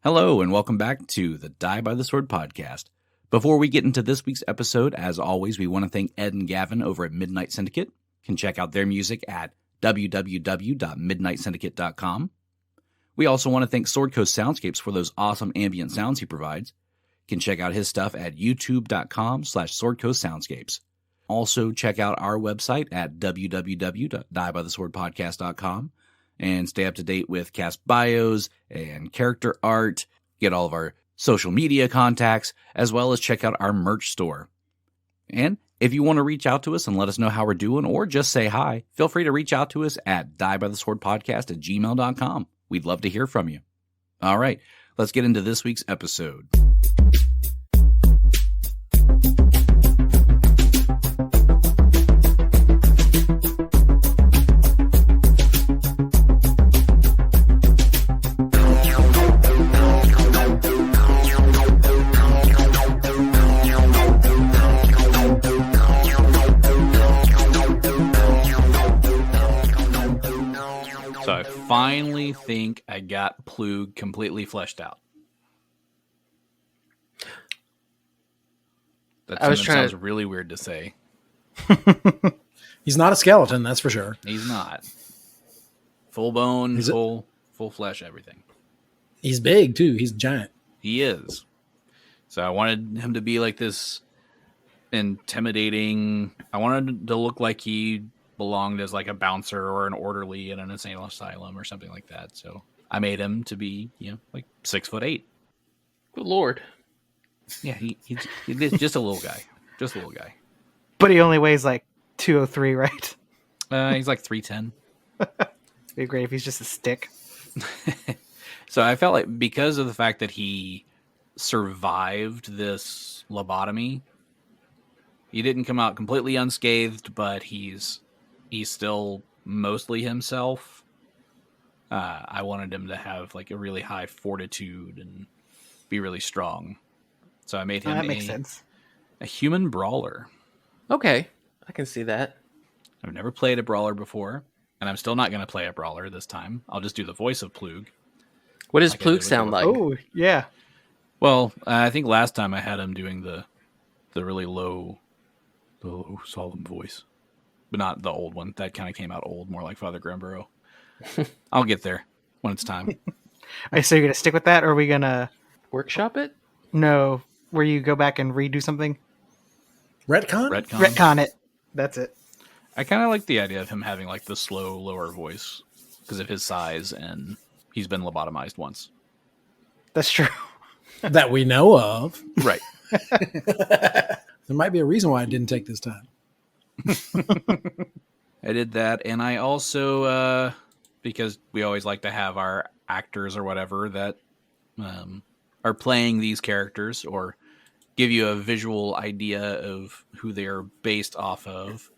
Hello, and welcome back to the Die by the Sword podcast. Before we get into this week's episode, as always, we want to thank Ed and Gavin over at Midnight Syndicate. You can check out their music at www.midnightsyndicate.com. We also want to thank Sword Coast Soundscapes for those awesome ambient sounds he provides. You can check out his stuff at youtube.com/swordcoastsoundscapes. Also, check out our website at www.diebytheswordpodcast.com and stay up to date with cast bios and character art, get all of our social media contacts, as well as check out our merch store. And if you want to reach out to us and let us know how we're doing or just say hi, feel free to reach out to us at diebytheswordpodcast@gmail.com. We'd love to hear from you. All right, let's get into this week's episode. So I finally think I got Plug completely fleshed out. That sounds really weird to say. He's not a skeleton, that's for sure. He's not. Full bone, full flesh, everything. He's big, too. He's giant. He is. So I wanted him to be like this intimidating. I wanted him to look like he belonged as like a bouncer or an orderly in an insane asylum or something like that. So I made him to be, like 6'8". Good Lord. Yeah, he's just a little guy. Just a little guy. But he only weighs like 203, right? He's like 310. It'd be great if he's just a stick. So I felt like because of the fact that he survived this lobotomy, he didn't come out completely unscathed, but he's still mostly himself. I wanted him to have like a really high fortitude and be really strong. So I made him that makes sense. A human brawler. Okay, I can see that. I've never played a brawler before, and I'm still not going to play a brawler this time. I'll just do the voice of Plug. What does Plug sound like? Oh, yeah. Well, I think last time I had him doing the really low, solemn voice. But not the old one. That kind of came out old, more like Father Grimburrow. I'll get there when it's time. So you're going to stick with that, or are we going to... Workshop it? No, where you go back and redo something? Retcon? Retcon it. That's it. I kind of like the idea of him having like the slow, lower voice because of his size, and he's been lobotomized once. That's true. That we know of. Right. There might be a reason why I didn't take this time. I did that, and I also, because we always like to have our actors or whatever that are playing these characters or give you a visual idea of who they are based off of.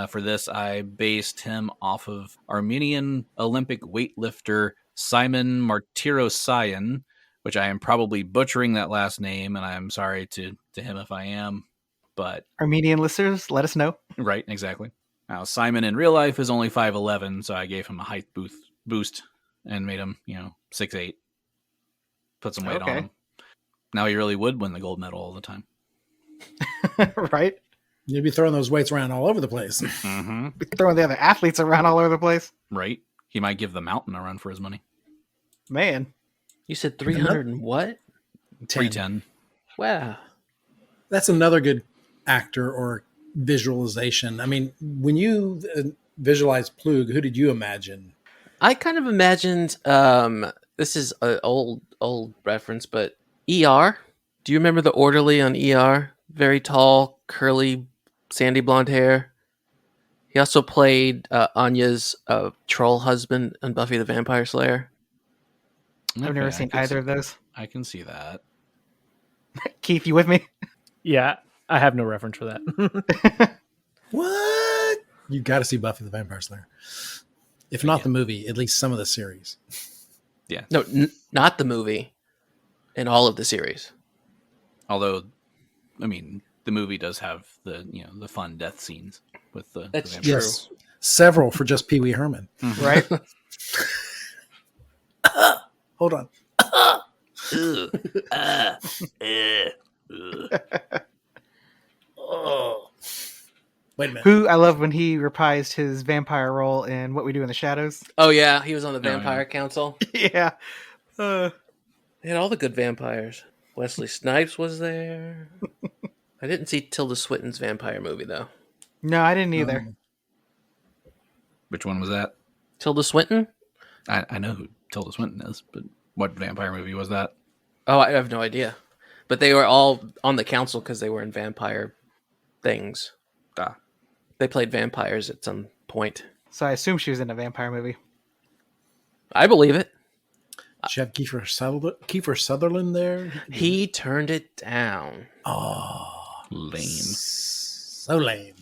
For this, I based him off of Armenian Olympic weightlifter Simon Martirosyan, which I am probably butchering that last name, and I'm sorry to him if I am. But Armenian listeners, let us know. Right, exactly. Now, Simon in real life is only 5'11", so I gave him a height boost and made him, 6'8". Put some weight on him. Now he really would win the gold medal all the time. Right? You'd be throwing those weights around all over the place. Mm-hmm. Throwing the other athletes around all over the place. Right. He might give the mountain a run for his money. Man. You said 300 and what? 310. Wow. That's another good actor or visualization. I mean, when you visualize Plug, who did you imagine? I kind of imagined, this is an old reference, but ER. Do you remember the orderly on ER? Very tall, curly, sandy blonde hair. He also played Anya's troll husband on Buffy the Vampire Slayer. Okay, I've never seen either of those. I can see that. Keith, you with me? Yeah, I have no reference for that. What? You got to see Buffy the Vampire Slayer. If not the movie, at least some of the series. Yeah. No, not the movie. In all of the series. Although, I mean, the movie does have the the fun death scenes with the. That's the true. Yes, several for just Pee Wee Herman. Right? Hold on. Oh. Wait a minute. Who I love when he reprised his vampire role in What We Do in the Shadows. Oh yeah, he was on the yeah. Vampire Council. Yeah. They had all the good vampires. Wesley Snipes was there. I didn't see Tilda Swinton's vampire movie though. No, I didn't either. Which one was that? Tilda Swinton? I know who Tilda Swinton is, but what vampire movie was that? Oh, I have no idea. But they were all on the council because they were in vampire things. Ah, They played vampires at some point. So I assume she was in a vampire movie. I believe it. Did you have Kiefer Sutherland there? He turned it down. Oh, lame. so lame.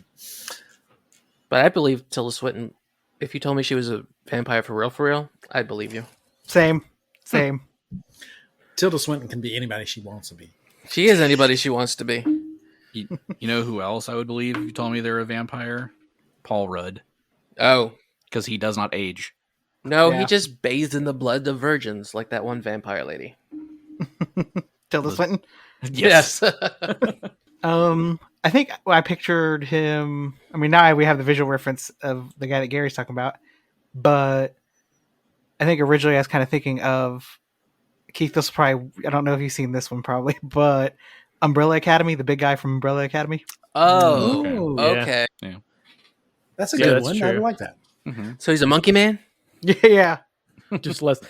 But I believe Tilda Swinton. If you told me she was a vampire for real, I'd believe you. Same. Tilda Swinton can be anybody she wants to be. She is anybody she wants to be. You know who else I would believe if you told me they're a vampire? Paul Rudd. Oh. Because he does not age. No, Yeah. he just bathed in the blood of virgins like that one vampire lady. Tilda Swinton. Yes. I think I pictured him. I mean, now we have the visual reference of the guy that Gary's talking about, but I think originally I was kind of thinking of Keith. This probably, I don't know if you've seen this one, probably, but Umbrella Academy, the big guy from Umbrella Academy. Oh, Ooh, okay. that's a Yeah, good that's one. true. I like that. Mm-hmm. So he's a monkey man? Yeah, just less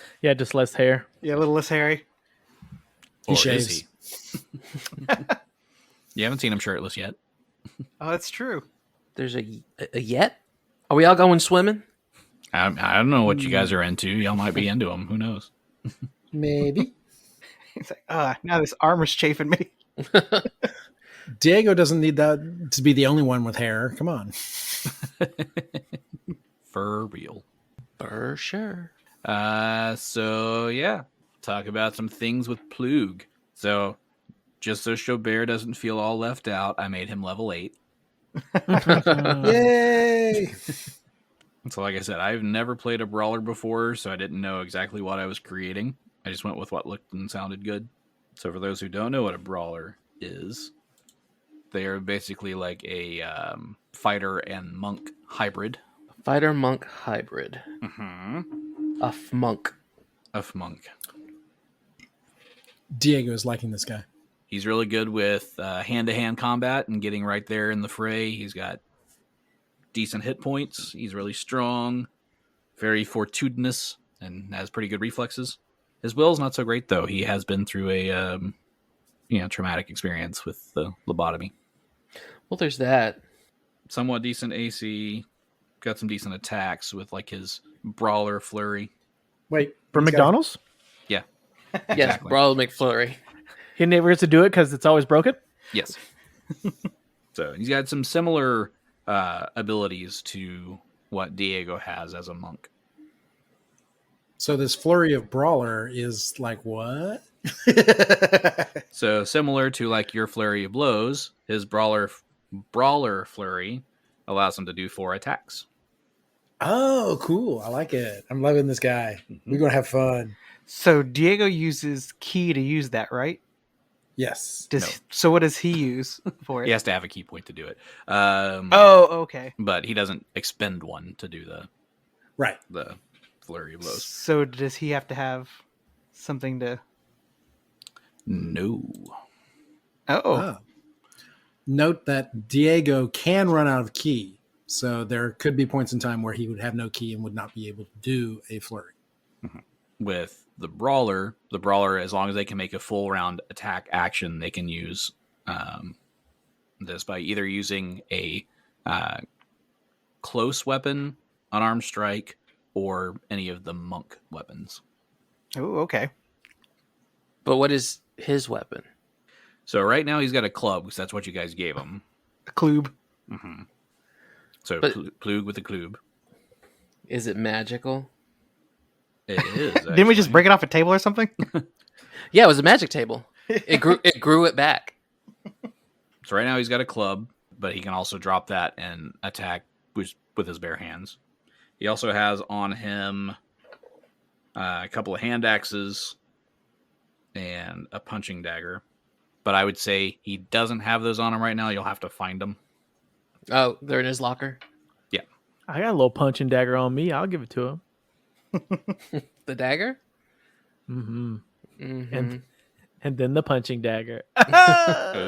hair. a little less hairy. He Or shaves. is he? You haven't seen him shirtless yet. Oh, that's true. There's a yet? Are we all going swimming? I don't know what you guys are into. Y'all might be into him. Who knows? Maybe. He's like, now this armor's chafing me. Diego doesn't need that to be the only one with hair. Come on. For real. For sure. So yeah, talk about some things with Plug. So just so Xo'bere doesn't feel all left out, I made him level 8. Yay! So like I said, I've never played a brawler before, so I didn't know exactly what I was creating. I just went with what looked and sounded good. So for those who don't know what a brawler is, they are basically like a fighter and monk hybrid. Fighter monk hybrid. Mm-hmm. Of monk. Of monk. Diego is liking this guy. He's really good with hand-to-hand combat and getting right there in the fray. He's got decent hit points. He's really strong, very fortitudinous, and has pretty good reflexes. His will's not so great, though. He has been through a traumatic experience with the lobotomy. Well, there's that. Somewhat decent AC. Got some decent attacks with like his brawler flurry. Wait, From he's got- McDonald's? Yes, Exactly. Brawl McFlurry. He never gets to do it because it's always broken? Yes. So he's got some similar abilities to what Diego has as a monk. So this flurry of brawler is like what? So similar to like your flurry of blows, his brawler flurry allows him to do 4 attacks. Oh, cool. I like it. I'm loving this guy. We're going to have fun. So Diego uses key to use that, right? Yes. No. So what does he use for it? He has to have a key point to do it. Oh, okay. But he doesn't expend one to do Right. the flurry of blows. So does he have to have something to? No. Oh, Ah. Note that Diego can run out of key. So there could be points in time where he would have no key and would not be able to do a flurry. With the brawler, as long as they can make a full round attack action, they can use this by either using a close weapon, unarmed strike, or any of the monk weapons. oh, okay. But what is his weapon? So right now he's got a club because that's what you guys gave him. A klub. Mm-hmm. So But- Plug with a club. Is it magical? It is. Didn't we just actually. break it off a table or something? Yeah, it was a magic table. It grew it back. So right now he's got a club, but he can also drop that and attack with his bare hands. He also has on him a couple of hand axes, and and a punching dagger. But I would say he doesn't have those on him right now. You'll have to find them. Oh, they're in his locker. I got a little punching dagger on me. I'll give it to him. The dagger? Mm-hmm. Mm-hmm. And then the punching dagger.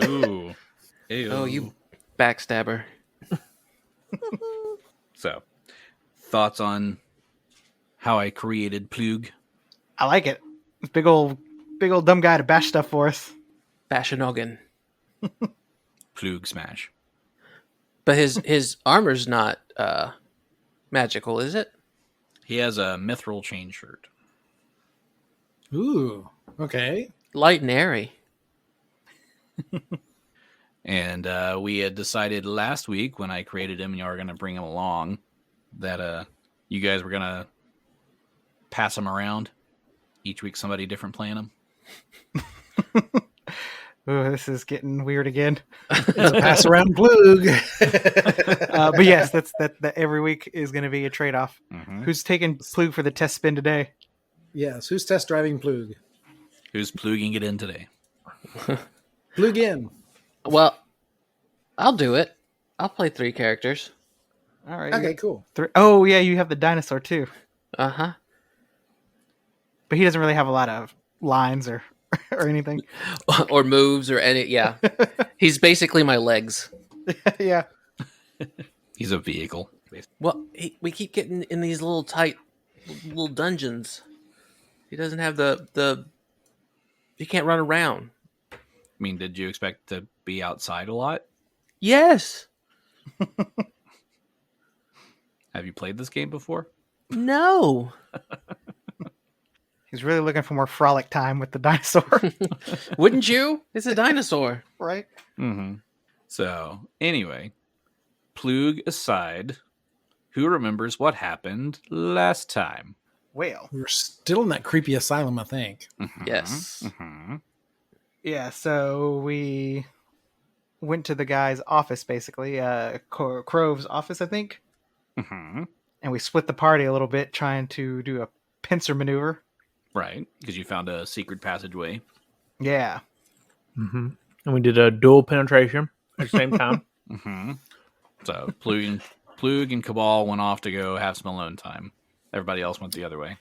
Ooh. Ew. Oh, you backstabber. So, thoughts on how I created Plug? I like it. This big old dumb guy to bash stuff for us. Bashanogan. Plug smash. But his armor's not magical, is it? He has a mithril chain shirt. Ooh, okay. Light and airy. And we had decided last week when I created him and you were going to bring him along that you guys were going to pass him around. Each week somebody different playing him. Ooh, this is getting weird again. It's a pass around Plug. But yes, that every week is going to be a trade-off. Mm-hmm. Who's taking Plug for the test spin today? Yes, who's test driving Plug? Who's plugging it in today? Plug in. Well, I'll do it. I'll play 3 characters. All right. Okay, cool. Oh, yeah, you have the dinosaur too. Uh-huh. But he doesn't really have a lot of lines or anything. Or moves or any, yeah. He's basically my legs. Yeah. He's a vehicle. Well, we keep getting in these little tight little dungeons. He doesn't have the he can't run around. I mean, did you expect to be outside a lot? Yes. Have you played this game before? No. He's really looking for more frolic time with the dinosaur. Wouldn't you? It's a dinosaur. Right? Mm-hmm. So, anyway, Plug aside, who remembers what happened last time? Well, We're still in that creepy asylum, I think. Mhm, Yes. mhm. yeah, so we went to the guy's office, basically, Crove's office, I think, Mhm. and we split the party a little bit, trying to do a pincer maneuver. Right, because you found a secret passageway. Yeah. Mm-hmm. And we did a dual penetration at the same time. Mm-hmm. So Plug and Kabal went off to go have some alone time. Everybody else went the other way.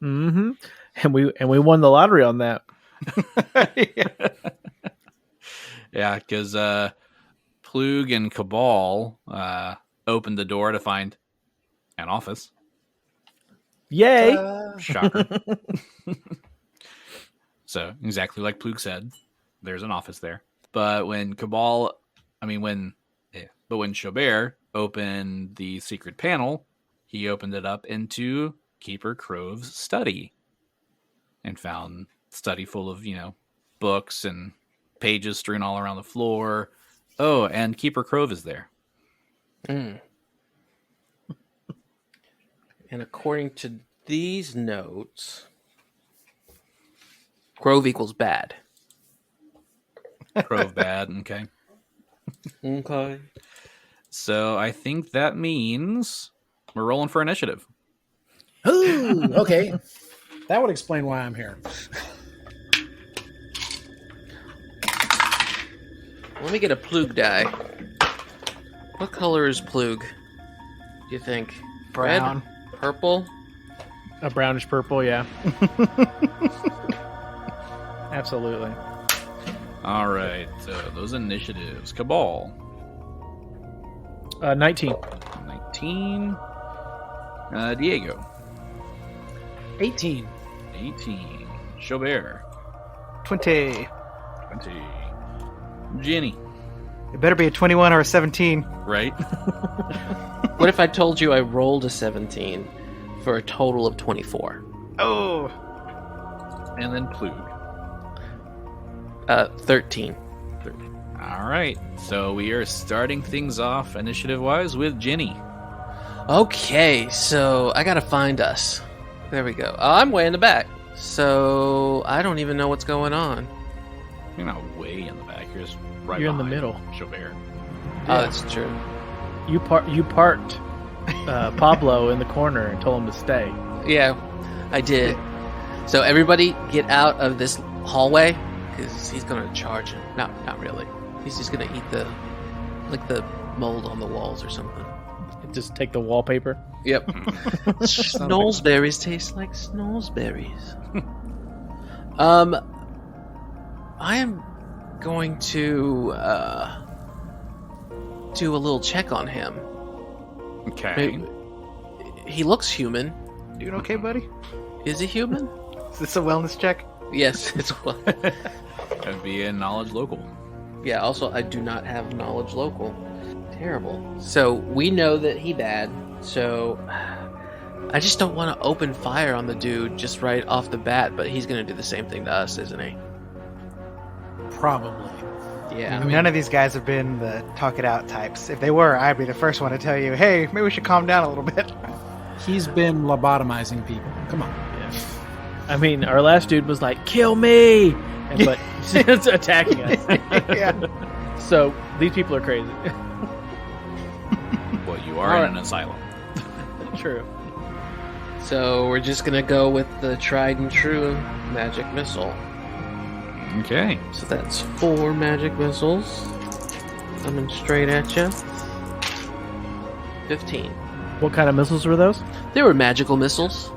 Mm-hmm. And we won the lottery on that. Yeah, because Plug and Kabal opened the door to find an office. Yay! Shocker. So, exactly like Plug said, there's an office there. But when Xo'bere opened the secret panel, he opened it up into Keeper Crove's study and found study full of, books and pages strewn all around the floor. Oh, and Keeper Crove is there. Mm. And according to these notes, Grove equals bad. Crove bad, okay. Okay. So I think that means we're rolling for initiative. Ooh, okay. That would explain why I'm here. Let me get a Plug die. What color is Plug? Do you think? Brown. Red? Purple? A brownish purple, yeah. Absolutely. All right, so those initiatives. Kabal, 19. 19. Diego, 18. 18. Xo'bere, 20. 20. Genny, It better be a 21 or a 17. right? What if I told you I rolled a 17 for a total of 24? Oh. And then Plug. 13. All right, so we are starting things off initiative-wise with Genny. Okay, so I gotta find us. There we go. Oh, I'm way in the back. So I don't even know what's going on. You're not way in the back. You're just right You're in the behind middle. Xo'bere. Oh, that's true. You parked Pablo in the corner and told him to stay. Yeah, I did. So everybody get out of this hallway because he's gonna charge him. Not really. He's just gonna eat the mold on the walls or something. Just take the wallpaper. Yep. Snowsberries taste like snowsberries. I am going to do a little check on him. Okay. He looks human. Doing okay, buddy? Is he human? Is this a wellness check? Yes, it's well. That'd be a knowledge local. Yeah, also, I do not have knowledge local. Terrible. So, we know that he bad, so I just don't want to open fire on the dude just right off the bat, but he's going to do the same thing to us, isn't he? Probably. Yeah. I mean, None of these guys have been the talk it out types. If they were, I'd be the first one to tell you, hey, maybe we should calm down a little bit. he's been lobotomizing people. Come on. Yeah. I mean, our last dude was like, "Kill me," but it's attacking us. Yeah. So these people are crazy. Well, you are in an asylum. True. So, we're just going to go with the tried and true magic missile. Okay. So that's 4 magic missiles coming straight at you. 15. What kind of missiles were those? They were magical missiles.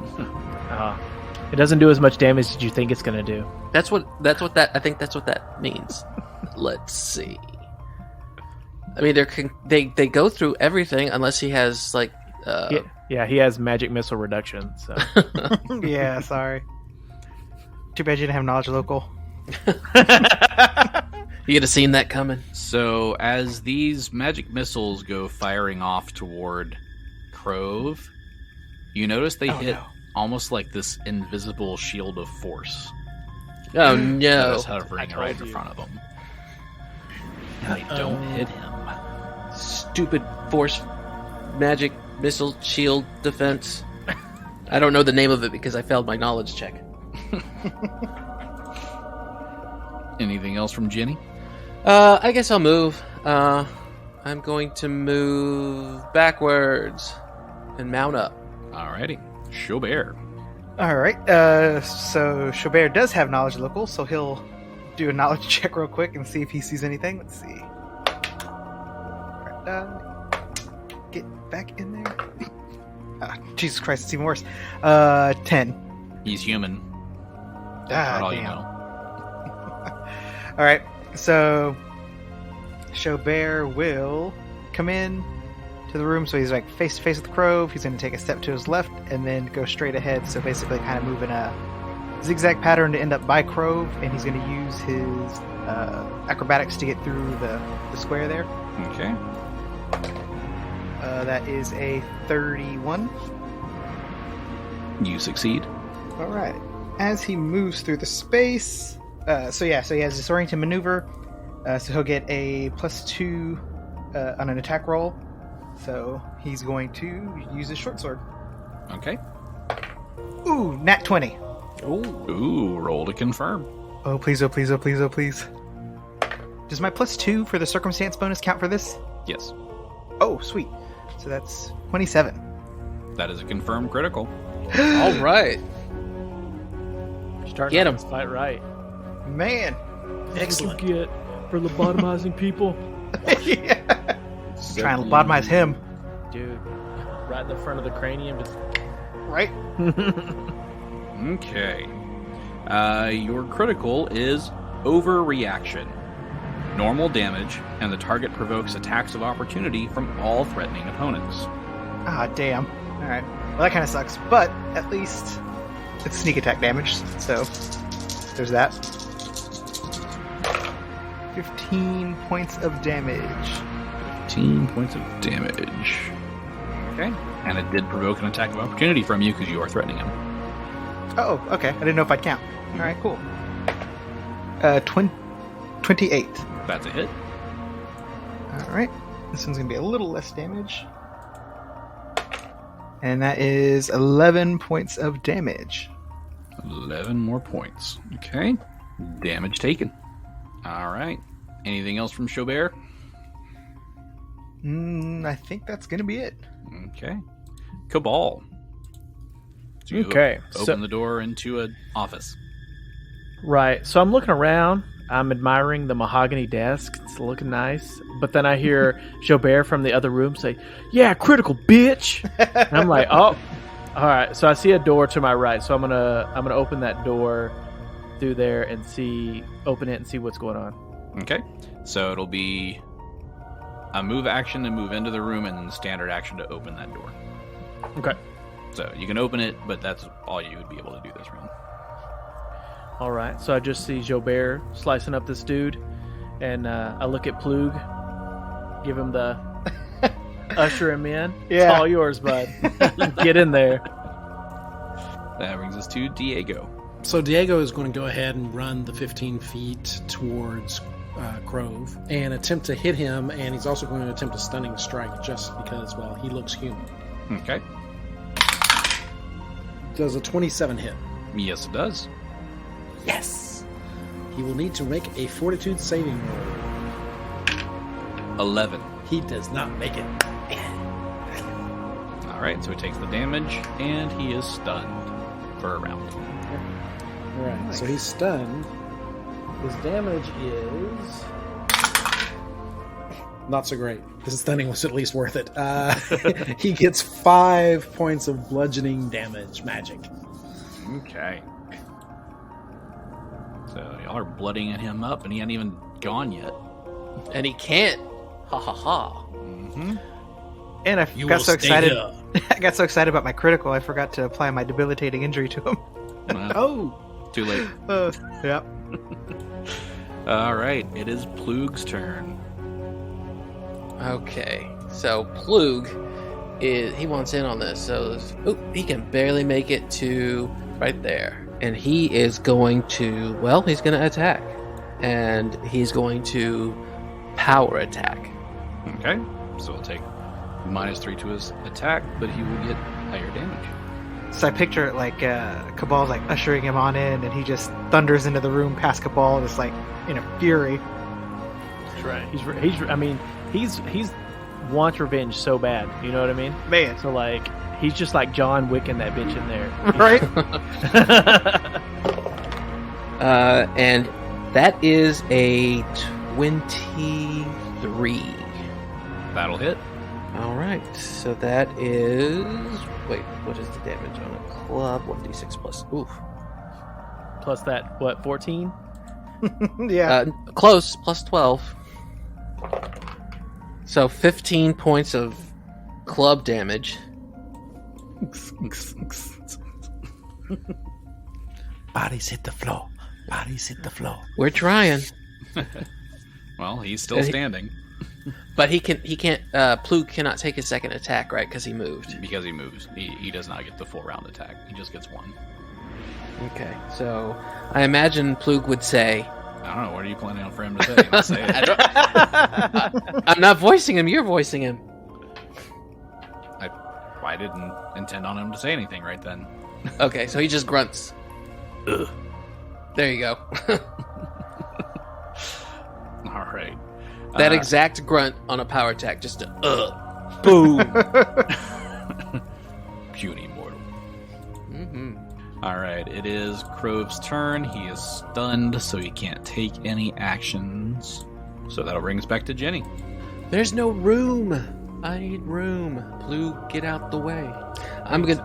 It doesn't do as much damage as you think it's going to do. I think that's what that means. Let's see. I mean, they go through everything unless he has like. Yeah, he has magic missile reduction. So Yeah, sorry. Too bad you didn't have knowledge local. You could have seen that coming. So as these magic missiles go firing off toward Crove, you notice they hit almost like this invisible shield of force Oh that no! is hovering right in front of them. And they don't hit him. Stupid force magic missile shield defense. I don't know the name of it because I failed my knowledge check. Anything else from Genny? I guess I'll move. I'm going to move backwards and mount up. Alrighty. Xo'bere. All right. So Xo'bere does have knowledge local, so he'll do a knowledge check real quick and see if he sees anything. Let's see. All right, get back in there. Jesus Christ, it's even worse. 10. He's human. That's all you damn. know. All right. So Xo'bere will come in to the room, so he's like face to face with the Crove. He's going to take a step to his left and then go straight ahead, so basically kind of move in a zigzag pattern to end up by Crove, and he's going to use his acrobatics to get through the square there. Okay. That is a 31. You succeed. All right. As he moves through the space, so he has disorienting maneuver, so he'll get a +2 on an attack roll. So he's going to use his short sword. Okay. Ooh, nat 20. Ooh, roll to confirm. Oh, please, oh, please, oh, please, oh, please. Does my +2 for the circumstance bonus count for this? Yes. Oh, sweet. So that's 27. That is a confirmed critical. All right. Start Get him. this fight right. Man. Excellent. What you get for lobotomizing people, Yeah. Trying to lobotomize him. dude. Right in the front of the cranium. Just Right? Okay. Your critical is overreaction. Normal damage, and the target provokes attacks of opportunity from all threatening opponents. Ah, damn. Alright. Well, that kind of sucks, but at least it's sneak attack damage, so there's that. 15 points of damage. 15 points of damage. Okay. And it did provoke an attack of opportunity from you because you are threatening him. Oh, okay. I didn't know if I'd count. Alright, cool. 28. That's a hit. Alright. This one's going to be a little less damage. And that is 11 points of damage. 11 more points. Okay. Damage taken. All right. Anything else from Xo'bere? I think that's going to be it. Okay. Kabal. So you Okay, open the door into an office. Right. So I'm looking around. I'm admiring the mahogany desk. It's looking nice. But then I hear Xo'bere from the other room say, "Yeah, critical, bitch." And I'm like, "Oh, all right." So I see a door to my right. So I'm gonna open that door through there and open it and see what's going on. Okay. So it'll be a move action to move into the room and then standard action to open that door. Okay. So you can open it, but that's all you would be able to do this round. All right. So I just see Xo'bere slicing up this dude, and I look at Plug, give him the usher him in. Yeah. It's all yours, bud. Get in there. That brings us to Diego. So Diego is going to go ahead and run the 15 feet towards Crove and attempt to hit him, and he's also going to attempt a stunning strike just because, well, he looks human. Okay. Does a 27 hit? Yes, it does. Yes! He will need to make a fortitude saving roll. 11. He does not make it. All right, so he takes the damage, and he is stunned for a round. Alright, so he's stunned. His damage is not so great. This stunning was at least worth it. He gets 5 points of bludgeoning damage, magic. Okay. So y'all are blooding him up, and he hasn't even gone yet. And he can't. Ha ha ha. Mm-hmm. And I You got will so stay excited. here. I got so excited about my critical, I forgot to apply my debilitating injury to him. Well, Oh! too late. Yep. All right, it is Plug's turn. Okay, so Plug he wants in on this. So he can barely make it to right there, and he is going to he's going to attack, and he's going to power attack. Okay, so he'll take -3 to his attack, but he will get higher damage. So I picture it like Kabal's like ushering him on in, and he just thunders into the room past Kabal, just like in a fury. That's right. He's wants revenge so bad. You know what I mean? Man, So like he's just like John Wicking that bitch in there. right? And that is a 23. That'll hit. All right, so that is what is the damage on a club? 1d6 plus. Oof. Plus that 14? Yeah. Close, plus 12. So 15 points of club damage. Bodies hit the floor. Bodies hit the floor. We're trying, Well, he's still standing but he can't. Plug cannot take his second attack, right? Because he moved. because he moves. He does not get the full round attack. He just gets one. Okay, so I imagine Plug would say, I don't know. What are you planning on for him to say? Let's say it. "I'm not voicing him. You're voicing him." I didn't intend on him to say anything right then. Okay, so he just grunts. Ugh. There you go. All right. That exact grunt on a power attack, just a boom. Puny mortal. Mm-hmm. All right. It is Crove's turn. He is stunned, so he can't take any actions. So that'll bring us back to Genny. There's no room. I need room. Plug, get out the way. I'm gonna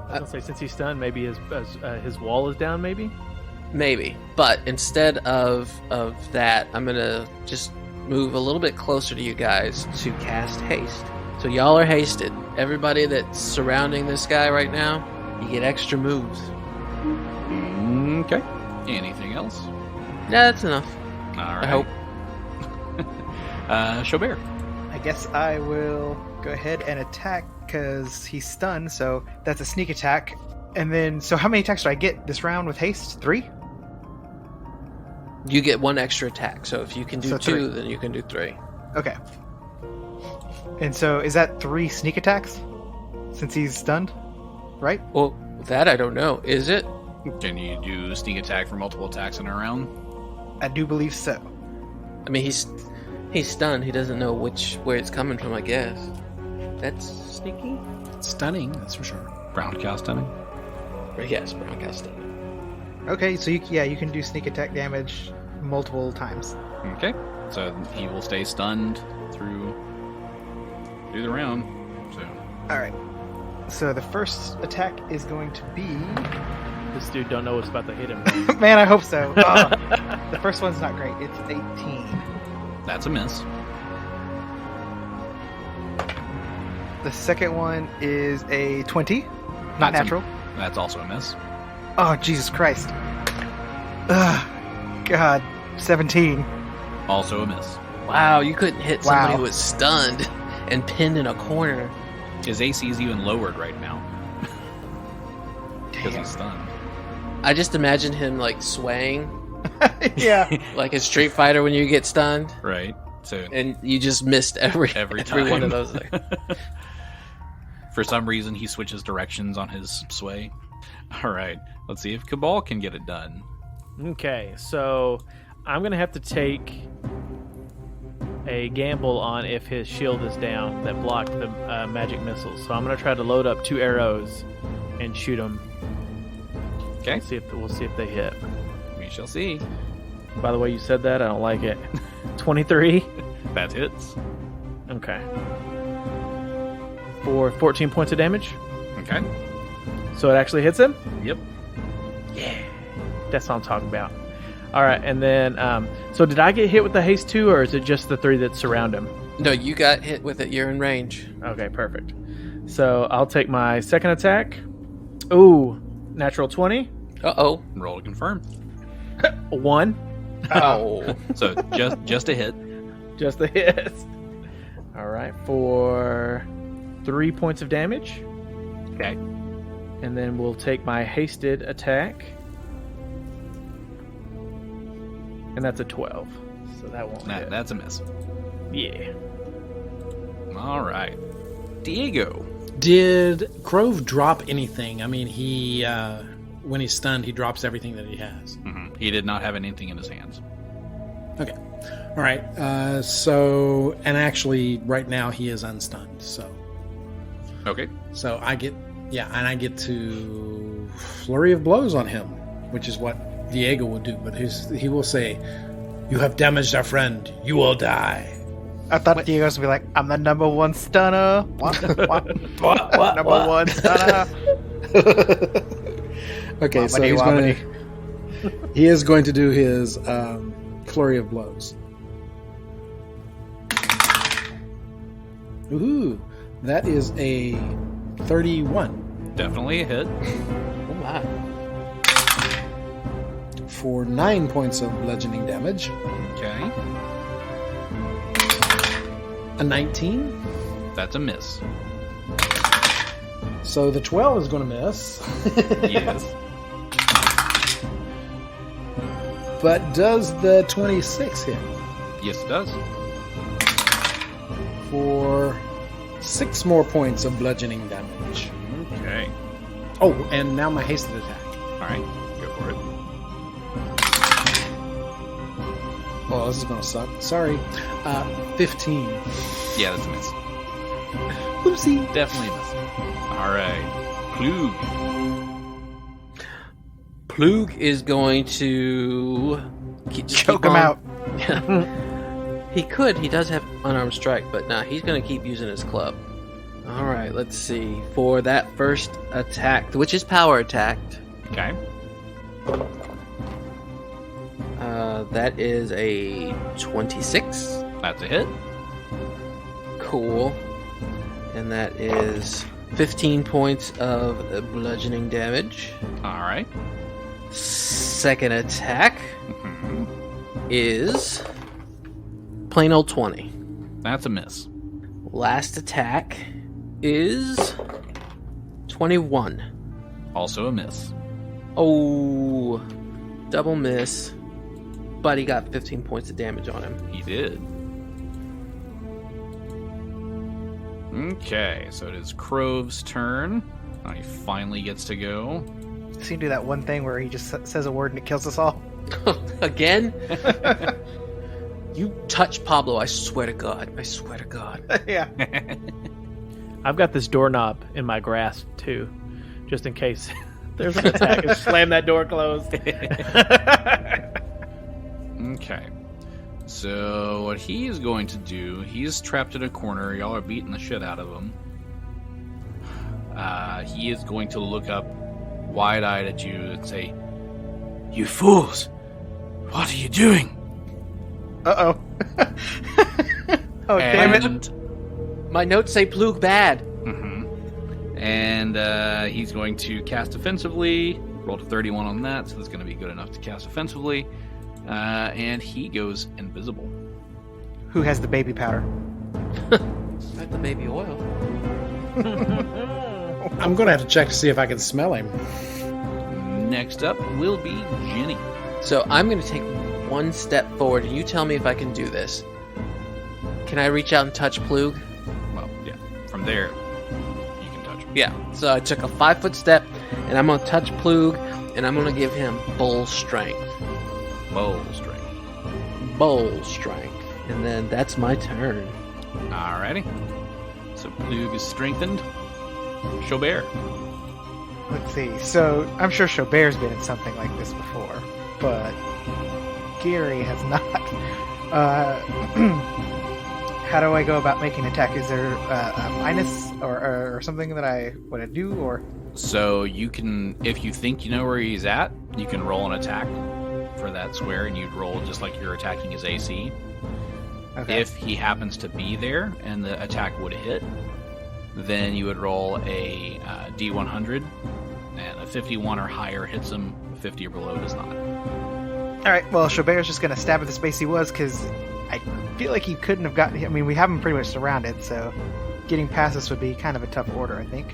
I was gonna say since he's stunned, maybe his wall is down. Maybe. maybe, but instead of that, I'm gonna just move a little bit closer to you guys to cast haste. So y'all are hasted. Everybody that's surrounding this guy right now, you get extra moves. Okay. Anything else? Yeah, that's enough. All right. I hope. Xo'bere. I guess I will go ahead and attack because he's stunned, so that's a sneak attack. And then, so how many attacks do I get this round with haste? 3? You get 1 extra attack. So if you can do So 2, 3. then you can do 3. Okay. And so is that 3 sneak attacks since he's stunned? Right? Well, that I don't know. Is it? Can you do sneak attack for multiple attacks in a round? I do believe so. I mean, he's stunned. He doesn't know where it's coming from, I guess. That's sneaky. Stunning, that's for sure. Round cast stunning. Yes, broadcast stunning. Okay, so you can do sneak attack damage multiple times. Okay, so he will stay stunned through the round. So All right. So the first attack is going to be. This dude don't know what's about to hit him. Man, I hope so. The first one's not great. It's 18. that's a miss. The second one is a 20. Not That's natural. That's also a miss. Oh, Jesus Christ. Ugh. God. 17. Also a miss. Wow, you couldn't hit somebody Wow. who was stunned and pinned in a corner. His AC is even lowered right now because Damn. he's stunned. I just imagine him like swaying Yeah. like a Street Fighter when you get stunned, Right. So and you just missed every time. one of those. For some reason, he switches directions on his sway. All right. Let's see if Kabal can get it done. Okay, so I'm gonna have to take a gamble on if his shield is down that blocked the magic missiles. So I'm gonna try to load up 2 arrows and shoot them. Okay. We'll see if they hit. We shall see. By the way, you said that I don't like it. 23. That hits. Okay. For 14 points of damage. Okay. So it actually hits him. Yep. Yeah, that's what I'm talking about. All right, and then so did I get hit with the haste too, or is it just the 3 that surround him? No, you got hit with it. You're in range. Okay, perfect. So I'll take my second attack. Ooh, natural 20. Uh-oh. Roll to confirm. 1. Oh. So just a hit. Just a hit. All right, for 3 points of damage. Okay. And then we'll take my hasted attack. And that's a 12. So that won't hit. That's a miss. Yeah. All right. Diego. Did Crove drop anything? I mean, he when he's stunned, he drops everything that he has. He did not have anything in his hands. Okay. All right. So, and actually, right now he is unstunned. Okay. So I get, and I get to flurry of blows on him, which is what Diego will do. But he will say, "You have damaged our friend. You will die." I thought Diego was going to be like, I'm the number 1 stunner. What? Number 1 stunner. Okay, so he is going to do his flurry of blows. Ooh, that is a 31 Definitely a hit. Oh my. for 9 points of bludgeoning damage. Okay. A 19. That's a miss. So the 12 is going to miss. Yes. But does the 26 hit Yes, it does. for 6 more points of bludgeoning damage? Okay. Oh, and now my hasted attack. All right. Go for it. Oh, this is going to suck. Sorry. 15. Yeah, that's a miss. Oopsie. Definitely a miss. All right. Klug. Plug is going to Choke him out. He could. He does have unarmed strike, but nah, he's going to keep using his club. All right, let's see. For that first attack, which is power attacked, Okay. that is a 26. That's a hit. Cool. And that is 15 points of bludgeoning damage. All right. Second attack Mhm. is plain old 20. That's a miss. Last attack is 21. Also a miss. Oh, double miss. But he got 15 points of damage on him. He did. Okay, so it is Crove's turn. Now he finally gets to go. Does he do that one thing where he just says a word and it kills us all? Again? You touch Pablo, I swear to God. I swear to God. Yeah. I've got this doorknob in my grasp too, just in case There's an attack. Just slam that door closed. Okay. So what he is going to do, he's trapped in a corner. Y'all are beating the shit out of him. He is going to look up wide-eyed at you and say, "You fools! What are you doing?" Uh-oh. Oh, damn it. And, My notes say Plug bad. and he's going to cast offensively. Rolled a 31 on that, so that's going to be good enough to cast offensively. And he goes invisible. Who has the baby powder? Not the baby oil. I'm going to have to check to see if I can smell him. Next up will be Genny. So I'm going to take one step forward, and you tell me if I can do this. Can I reach out and touch Plug? Well, yeah. From there, you can touch him. Yeah. So I took a 5-foot step, and I'm going to touch Plug, and I'm going to give him bull strength. Bowl strength. Bull strength. And then that's my turn. Alrighty. So Plug is strengthened. Xo'bere. Let's see. So I'm sure Xo'bere's been in something like this before, but Gary has not. How do I go about making an attack? Is there a minus or something that I want to do? Or So you can, if you think you know where he's at, you can roll an attack for that square, and you'd roll just like you're attacking his AC. okay. If he happens to be there and the attack would hit, then you would roll a D100, and a 51 or higher hits him, 50 or below does not. All right. Well, Xo'bere's just going to stab at the space he was because I feel like he couldn't have gotten. I mean, we have him pretty much surrounded, so getting past this would be kind of a tough order, I think.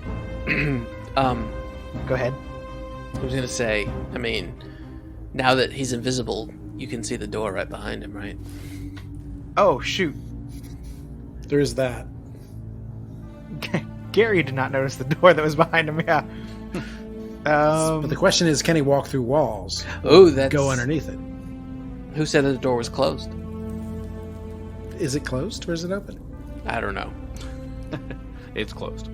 Go ahead. I was gonna say, I mean, now that he's invisible, you can see the door right behind him, right? Oh shoot! There is that. Gary did not notice the door that was behind him. Yeah. But the question is, can he walk through walls? Oh, that's... Go underneath it. Who said that the door was closed? Is it closed or is it open? I don't know. It's closed.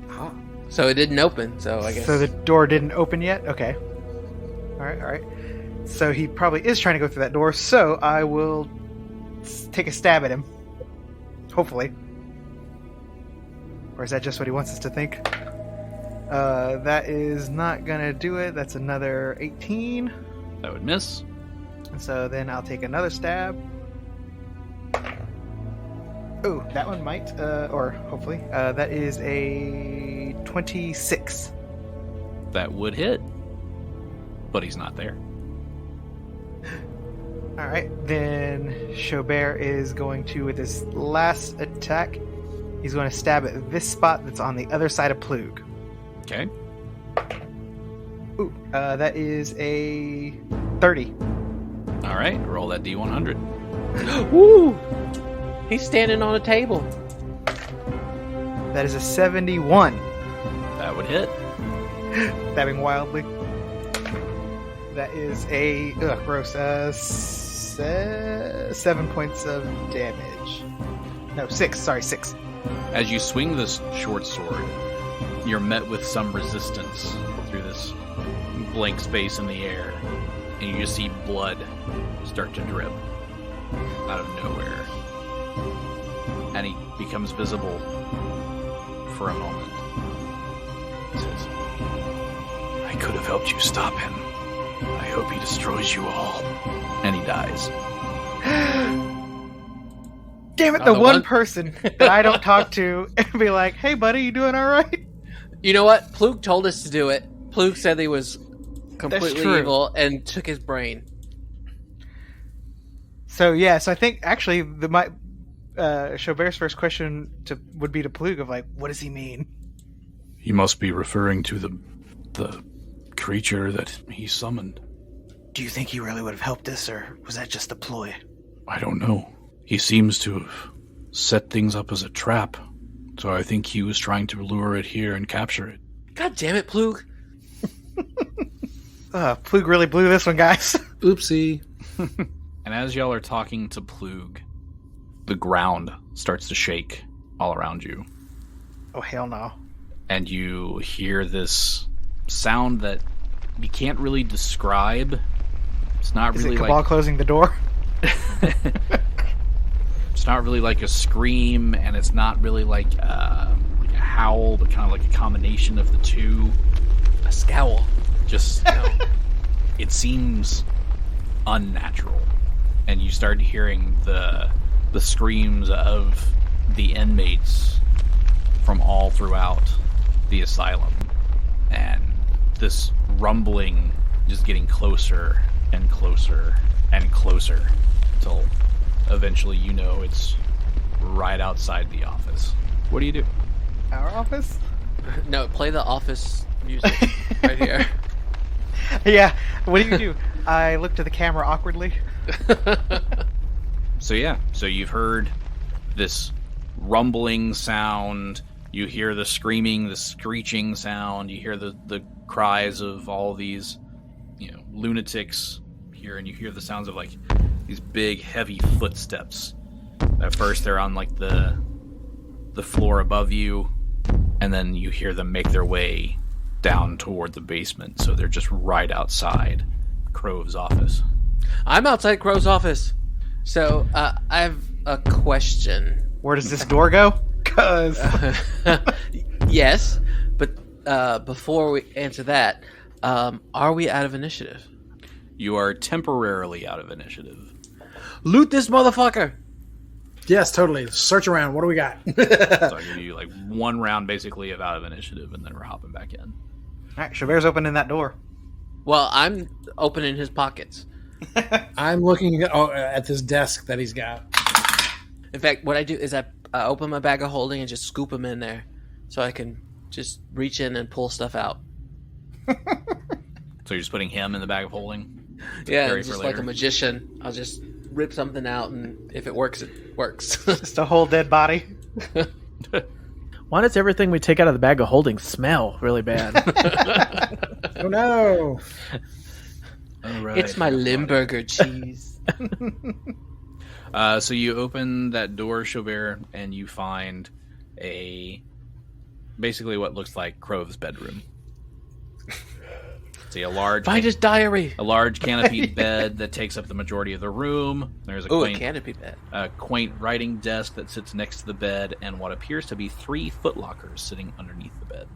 Ah. So it didn't open, so I guess... So the door didn't open yet? Okay. Alright, alright. So he probably is trying to go through that door, so I will take a stab at him. Hopefully. Or is that just what he wants us to think? That is not gonna do it. That's another 18. That would miss. And so then I'll take another stab. Oh, that one might, or hopefully. That is a 26. That would hit. But he's not there. Alright, then Xo'bere is going to, with his last attack, he's going to stab at this spot that's on the other side of Plug. Okay. Ooh, that is a 30. Alright, roll that D100. Woo! He's standing on a table. That is a 71. That would hit. Stabbing wildly. That is a gross 7 points of damage. No, 6. Sorry, 6. As you swing this short sword, you're met with some resistance through this blank space in the air, and you just see blood start to drip out of nowhere. And he becomes visible for a moment. He says, "I could have helped you stop him. I hope he destroys you all." And he dies. Damn it, the one person that I don't talk to and be like, "Hey buddy, you doing alright?" You know what? Plug told us to do it. Plug said he was completely true. evil and took his brain. So I think actually Xo'bere's first question would be to Plug of like, what does he mean? You must be referring to the creature that he summoned. Do you think he really would have helped us, or was that just a ploy? I don't know. He seems to have set things up as a trap, so I think he was trying to lure it here and capture it. God damn it, Plug. Plug really blew this one, guys. Oopsie. And as y'all are talking to Plug, the ground starts to shake all around you. Oh, hell no. And you hear this sound that you can't really describe. It's not Is really it Kabal like closing the door? it's not really like a scream, and it's not really like a howl, but kind of like a combination of the two. A scowl. Just it seems unnatural, and you start hearing the screams of the inmates from all throughout the asylum, and this rumbling just getting closer and closer and closer until eventually it's right outside the office. What do you do? Our office? No, play the office music right here. Yeah. What do? I look to the camera awkwardly. So you've heard this rumbling sound, you hear the screaming, the screeching sound, you hear the cries of all these lunatics here, and you hear the sounds of like these big heavy footsteps. At first they're on like the floor above you, and then you hear them make their way down toward the basement, so they're just right outside Crove's office. I'm outside Crow's office. So, I have a question. Where does this door go? Cause Yes, but before we answer that, are we out of initiative? You are temporarily out of initiative. Loot this motherfucker! Yes, totally. Search around. What do we got? So I'll give you like one round basically of out of initiative, and then we're hopping back in. Alright, Xo'bere's opening that door. Well, I'm opening his pockets. I'm looking at this desk that he's got. In fact, what I do is I open my bag of holding and just scoop them in there, so I can just reach in and pull stuff out. So you're just putting him in the bag of holding? Yeah, carry just for like later? a magician. I'll just rip something out, and if it works, it works. Just a whole dead body. Why does everything we take out of the bag of holding smell really bad? Oh no! All right. It's my Limburger cheese. So you open that door, Xo'bere, and you find basically what looks like Crove's bedroom. See a large Find his diary. a large canopied bed that takes up the majority of the room. There's a Ooh, a quaint, canopy bed. quaint writing desk that sits next to the bed, and what appears to be 3 footlockers sitting underneath the bed.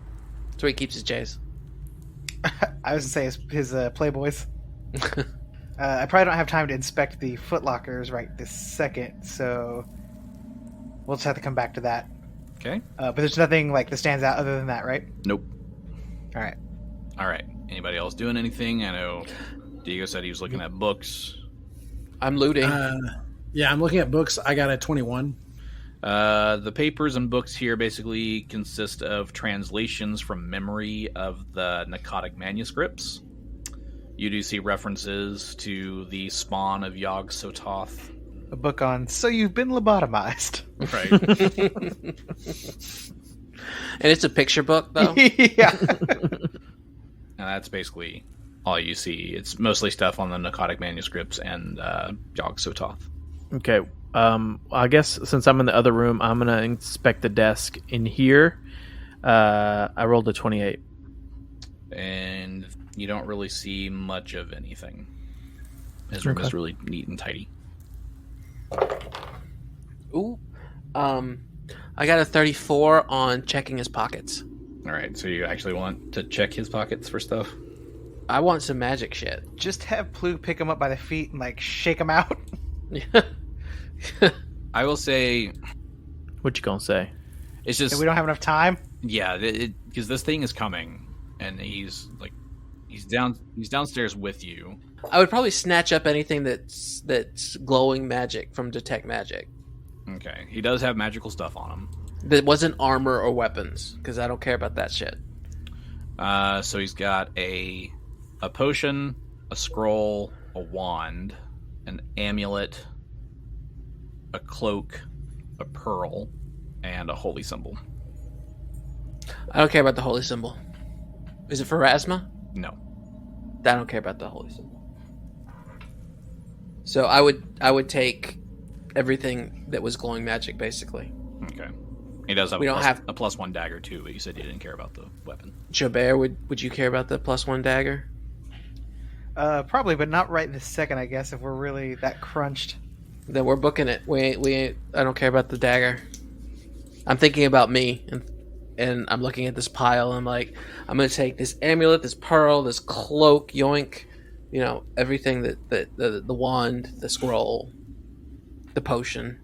That's where he keeps his J's. I was gonna say his Playboys. I probably don't have time to inspect the footlockers right this second, so we'll just have to come back to that. Okay. But there's nothing like that stands out other than that, right? Nope. All right. All right. Anybody else doing anything? I know Diego said he was looking at books. I'm looting. Yeah, I'm looking at books. I got a 21. The papers and books here basically consist of translations from memory of the Narcotic manuscripts. You do see references to the spawn of Yog-Sothoth. A book on So You've Been Lobotomized. Right. And it's a picture book, though? Yeah. And that's basically all you see. It's mostly stuff on the Narcotic manuscripts and Yog-Sothoth. Okay. I guess since I'm in the other room, I'm gonna inspect the desk in here. I rolled a 28. And you don't really see much of anything. His room is really neat and tidy. Ooh. I got a 34 on checking his pockets. All right, so you actually want to check his pockets for stuff? I want some magic shit. Just have Plug pick him up by the feet and like shake him out. I will say What you gonna say? it's just We don't have enough time. yeah, because this thing is coming, and he's downstairs with you. I would probably snatch up anything that's glowing magic from Detect Magic. Okay, he does have magical stuff on him. That wasn't armor or weapons, because I don't care about that shit. So he's got a potion, a scroll, a wand, an amulet, a cloak, a pearl, and a holy symbol. I don't care about the holy symbol. Is it for Pharasma? No. I don't care about the holy symbol. So I would take everything that was glowing magic, basically. Okay. He does have We a don't plus, have- a +1 dagger too, but you said you didn't care about the weapon. Xo'bere, would you care about the +1 dagger? Probably, but not right this second. I guess if we're really that crunched. Then we're booking it. We ain't. I don't care about the dagger. I'm thinking about me, and I'm looking at this pile. And I'm like, I'm gonna take this amulet, this pearl, this cloak, yoink. You know, everything that the wand, the scroll, the potion,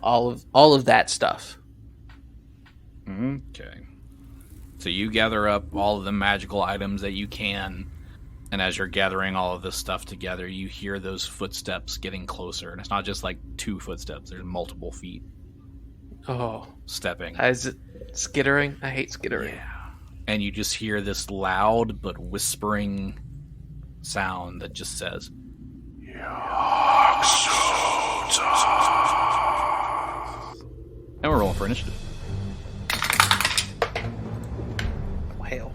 all of that stuff. Okay. So you gather up all of the magical items that you can, and as you're gathering all of this stuff together, you hear those footsteps getting closer. And it's not just like 2 footsteps, there's multiple feet Oh, stepping. is it skittering? I hate skittering. Yeah. And you just hear this loud but whispering sound that just says, and we're rolling for initiative. Oh, hell.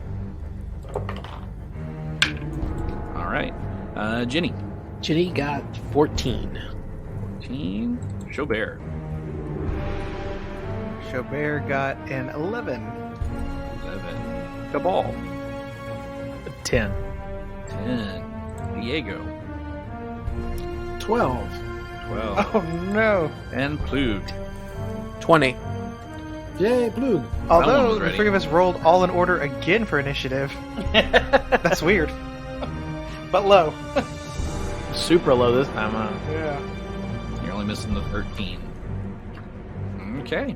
All right. Genny. Genny got 14. 14. Xo'bere. Xo'bere got an 11. 11. Kabal. 10. 10. Diego. 12. 12. Oh no! And Plug. 20. Yay, Blue. one Although was the ready. 3 of us rolled all in order again for initiative. That's weird. But low. Super low this time, huh? Yeah. You're only missing the 13. Okay.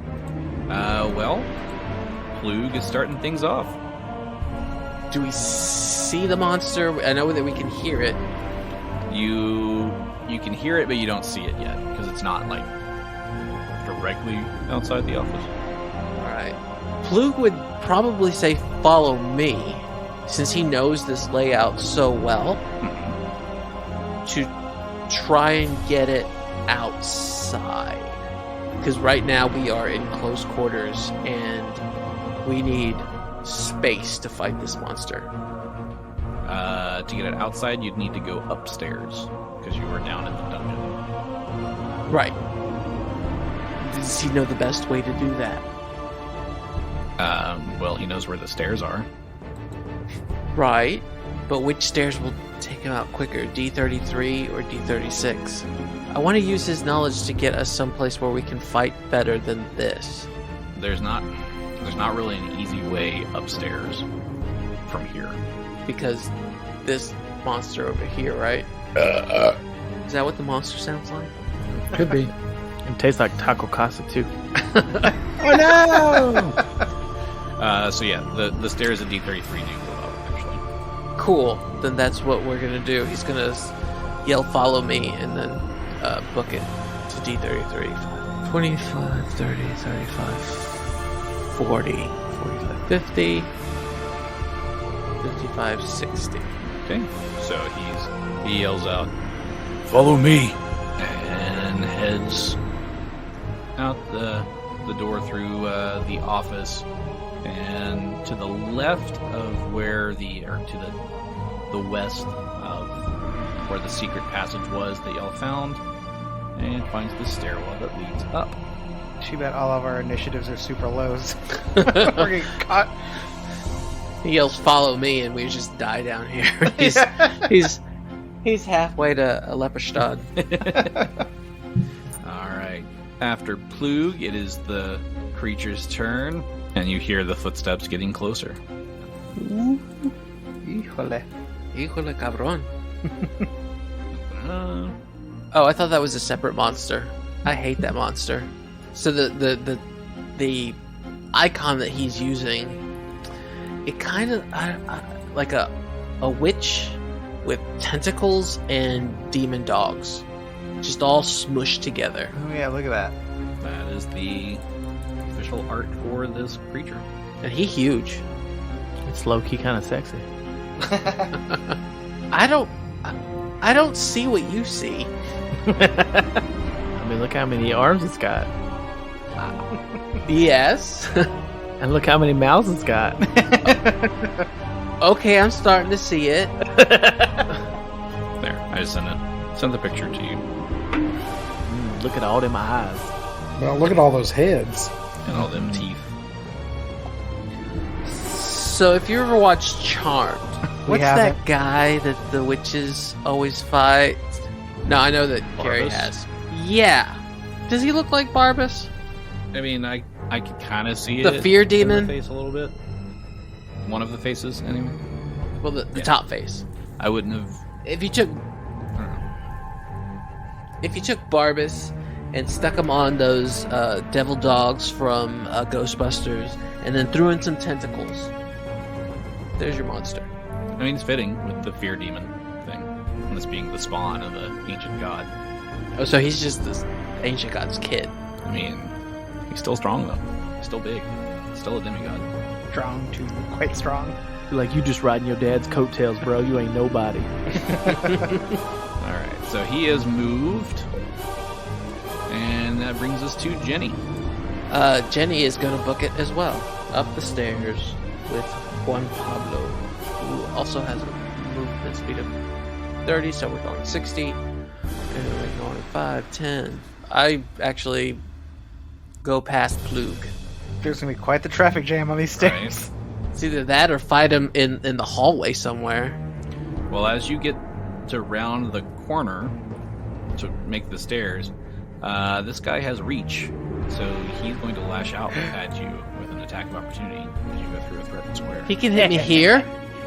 Well, Plug is starting things off. Do we see the monster? I know that we can hear it. You can hear it, but you don't see it yet because it's not like directly outside the office. All right. Plug would probably say, "Follow me," since he knows this layout so well. To try and get it outside, because right now we are in close quarters and we need space to fight this monster. To get it outside, you'd need to go upstairs because you were down in the dungeon. Right. Does he know the best way to do that? Well, he knows where the stairs are. Right. But which stairs will take him out quicker, D33 or D36? I want to use his knowledge to get us someplace where we can fight better than this. There's not really an easy way upstairs from here. Because this monster over here, right? Is that what the monster sounds like? Could be. It tastes like taco casa too. Oh no! So yeah, the stairs at D33 do go up actually. Cool. Then that's what we're gonna do. He's gonna yell, "Follow me," and then book it to D33. 25, 30, 35, 40, 45, 50, 55, 60. Okay, so he yells out, "Follow me," and heads out the door through the office, and to the left of where to the west of where the secret passage was that y'all found, and finds the stairwell that leads up. Too bad all of our initiatives are super lows. We're getting caught. He yells, "Follow me," and we just die down here. He's halfway to Lepperstad. All right. After Plug, it is the creature's turn, and you hear the footsteps getting closer. Híjole. Híjole, cabrón. Oh, I thought that was a separate monster. I hate that monster. So the icon that he's using, it kind of like a witch with tentacles and demon dogs, just all smushed together. Oh yeah, look at that. That is the official art for this creature. And he's huge. It's low key kind of sexy. I don't see what you see. I mean, look how many arms it's got, Yes. and look how many mouths it's got. Okay, I'm starting to see it. There, I just sent the picture to you. Look at all them eyes. Well, look at all those heads. And all them teeth. So if you ever watched Charmed, what's that haven't. guy that the witches always fight? No, I know that Carrie Barbas? has. Yeah. Does he look like Barbas? I mean, I can kind of see The it. fear in the demon? face a little bit. One of the faces, anyway. Well, the Yeah. top face. I wouldn't have. If you took Barbas and stuck him on those devil dogs from Ghostbusters, and then threw in some tentacles, there's your monster. I mean, it's fitting with the fear demon thing, and this being the spawn of the ancient god. Oh, so he's just this ancient god's kid. I mean, he's still strong though. He's still big. Still a demigod. Strong to quite strong. Like, you just riding your dad's coattails, bro. You ain't nobody. All right, so he has moved, and that brings us to Genny. Genny is going to book it as well. Up the stairs with Juan Pablo, who also has a movement speed of 30, so we're going 60. And we're going 5, 10. I actually go past Plug. There's gonna be quite the traffic jam on these stairs. It's either that or fight him in the hallway somewhere. Well, as you get to round the corner to make the stairs, this guy has reach, so he's going to lash out at you with an attack of opportunity as you go through a threatened square. He can hit me here,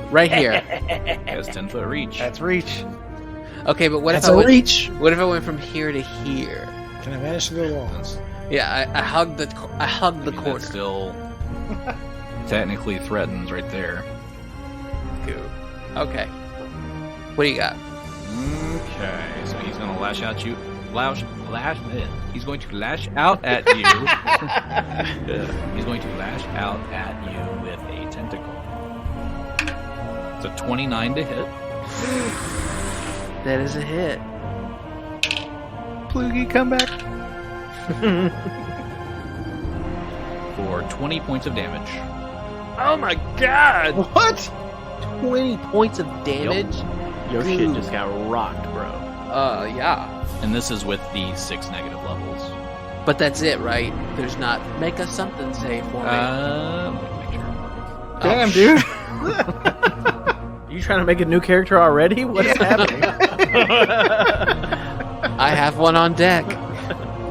right here. He has 10-foot reach. That's reach. Okay, but what That's if I a went? reach. What if I went from here to here? Can I vanish through the walls? Yeah, I hugged the I mean, corner. that still technically threatens right there. Okay. What do you got? Okay, so he's going to lash out you. He's going to lash out at you. He's going to lash out at you with a tentacle. It's a 29 to hit. That is a hit. Plugy, come back. For 20 points of damage. Oh my god! What? 20 points of damage? Your shit just got rocked, bro. Yeah. And this is with the 6 negative levels. But that's it, right? There's not. Make us something safe for me. Let me make sure. Damn, dude. You trying to make a new character already? What is happening? I have one on deck.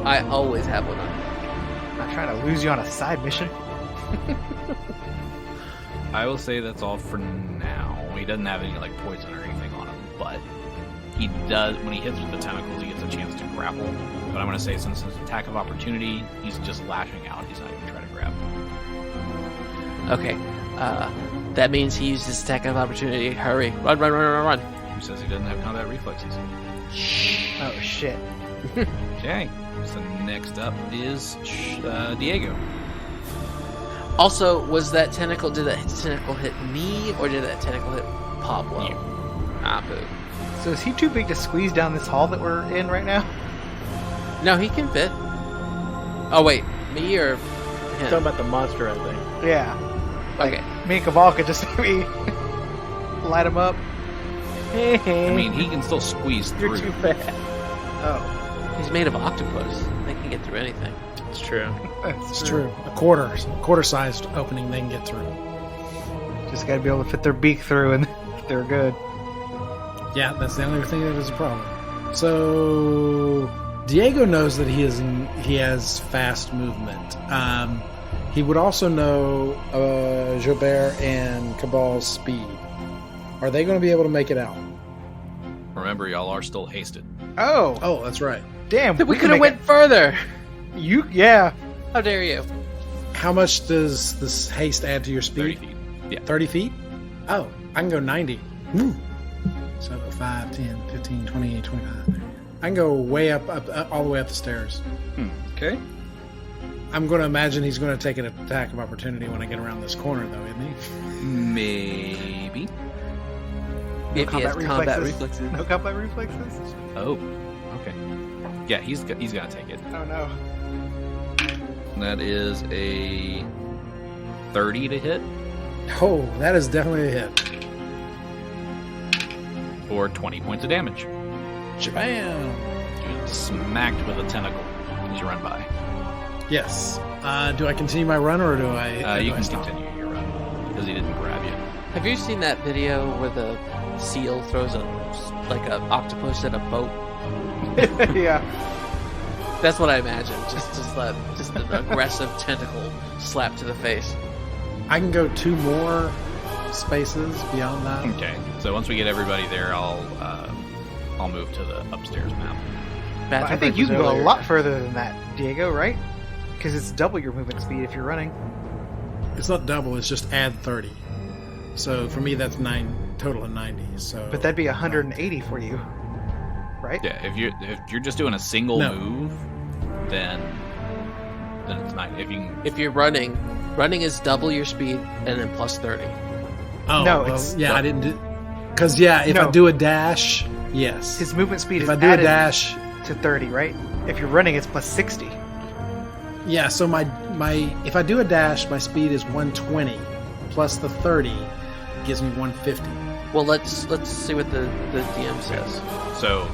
I always have one on deck. I'm not trying to lose you on a side mission. I will say that's all for now. He doesn't have any like poison or anything on him, but he does, when he hits with the tentacles, he gets a chance to grapple. But I'm going to say, since it's an attack of opportunity, he's just lashing out. He's not even trying to grab. Okay. That means he uses his attack of opportunity. Hurry. Run. Who says he doesn't have combat reflexes? Oh, shit. Okay. So next up is Diego. Also, did that tentacle hit me, or did that tentacle hit Pablo? You. Ah, boo. So is he too big to squeeze down this hall that we're in right now? No, he can fit. Oh, wait. Me or Talking him? about the monster, I think. Yeah. Okay. Me and Kabal could just maybe light him up. I mean, he can still squeeze You're through. too fat. Oh, He's made of octopus. They can get through anything. It's true. It's true. A quarter-sized opening they can get through. Just gotta be able to fit their beak through and they're good. Yeah, that's the only thing that is a problem. So Diego knows that he has fast movement. He would also know Xo'bere and Kabal's speed. Are they going to be able to make it out? Remember, y'all are still hasted. Oh, Oh, that's right. damn. We could can have make went further. Yeah. How dare you? How much does this haste add to your 30 speed? feet. Yeah. 30 feet? Oh, I can go 90. Woo. So 5, 10, 15, 20, 25. I can go way up, all the way up the stairs. Okay. I'm going to imagine he's going to take an attack of opportunity when I get around this corner, though, isn't he? Maybe. If he has combat reflexes. No combat reflexes? Oh. Okay. Yeah, he's gonna take it. Oh no. That is a 30 to hit Oh, that is definitely a hit. for 20 points of damage. Shabam! You get smacked with a tentacle as you run by. Yes. Do I continue my run or do I? You do I can stop? continue your run because he didn't grab you. Have you seen that video where the seal throws an octopus at a boat? Yeah. That's what I imagine. Just an aggressive tentacle slap to the face. I can go 2 more spaces beyond that. Okay. So once we get everybody there, I'll move to the upstairs map. I think you can go a lot further than that, Diego, right? Because it's double your movement speed if you're running. It's not double. It's just add 30. So for me, that's 9 total of 90. So, But that'd be 180 for you, right? Yeah. If you're just doing a single No. move, then it's 9. If you're running is double your speed and then plus 30. oh No, well, it's- yeah, I didn't do. Because if No. I do a dash, yes. His movement speed If is I do a added dash, to 30, right? If you're running, it's plus 60. yeah. So my if I do a dash, my speed is 120 plus the 30 gives me 150. Well, let's see what the DM says. So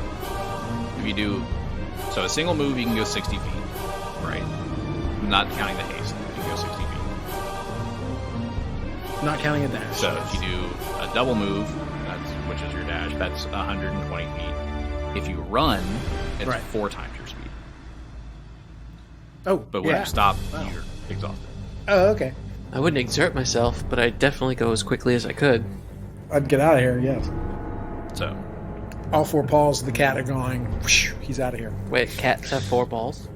if you do a single move, you can go 60 feet, right? Not counting the haste, you can go 60 feet. Not counting a dash. So if you do a double move, which is your dash, that's 120 feet. If you run, it's Right. 4 times your speed. Oh, But when yeah. you stop, Wow. you're exhausted. Oh, okay. I wouldn't exert myself, but I'd definitely go as quickly as I could. I'd get out of here. Yes. So All 4 paws of the cat are going. Whoosh, he's out of here. Wait, cats have 4 balls?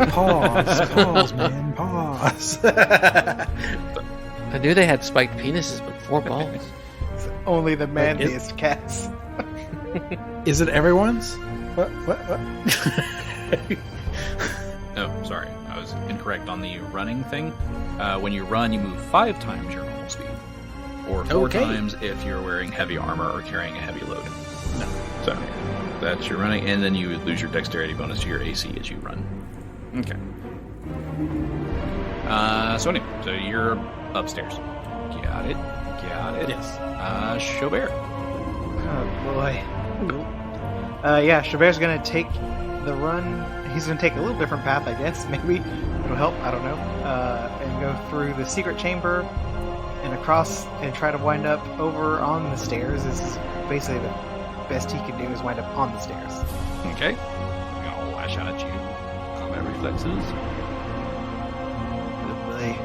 Pause, man, pause. I knew they had spiked penises, but 4 balls. It's only the manliest cats. Is it everyone's? What? Oh, sorry. I was incorrect on the running thing. When you run, you move 5 times your normal speed. Or 4 Okay. times if you're wearing heavy armor or carrying a heavy load. No. So, that's your running, and then you lose your dexterity bonus to your AC as you run. Okay. So anyway, so you're upstairs. Got it. Yes. Xo'bere. Oh boy. Yeah, Xo'bere's gonna take the run. He's gonna take a little different path, I guess. Maybe it'll help. I don't know. And go through the secret chamber and across and try to wind up over on the stairs. This is basically the best he can do is wind up on the stairs. Okay. I'm gonna lash out at you. Combat reflexes. Good boy.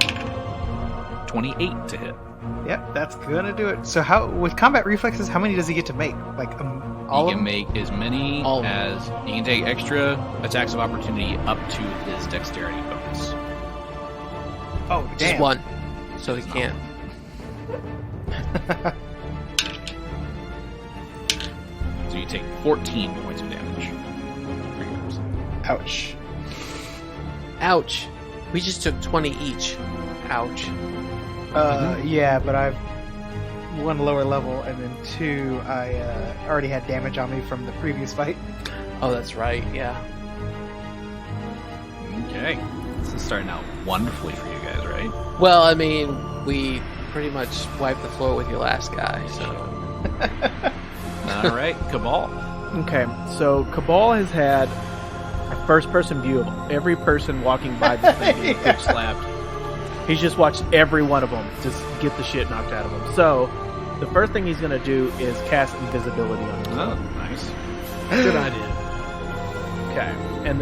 28 to hit. Yep, that's gonna do it. So how with combat reflexes, how many does he get to make? Like all You of can them? make as many All of as you can take extra attacks of opportunity up to his dexterity bonus. Oh Just damn! 1. So he can't. So you take 14 points of damage for yours. Ouch. Ouch. We just took 20 each. Ouch. Yeah, but I've 1 lower level, and then 2, I already had damage on me from the previous fight. Oh, that's right. Yeah. Okay. This is starting out wonderfully for you guys, right? Well, I mean, we pretty much wiped the floor with your last guy, so. All right, Kabal. Okay, so Kabal has had a first-person view of every person walking by this thing being bitch slapped. He's just watched every one of them just get the shit knocked out of him. So, the first thing he's going to do is cast invisibility on him. Oh, nice. Good idea. Okay, and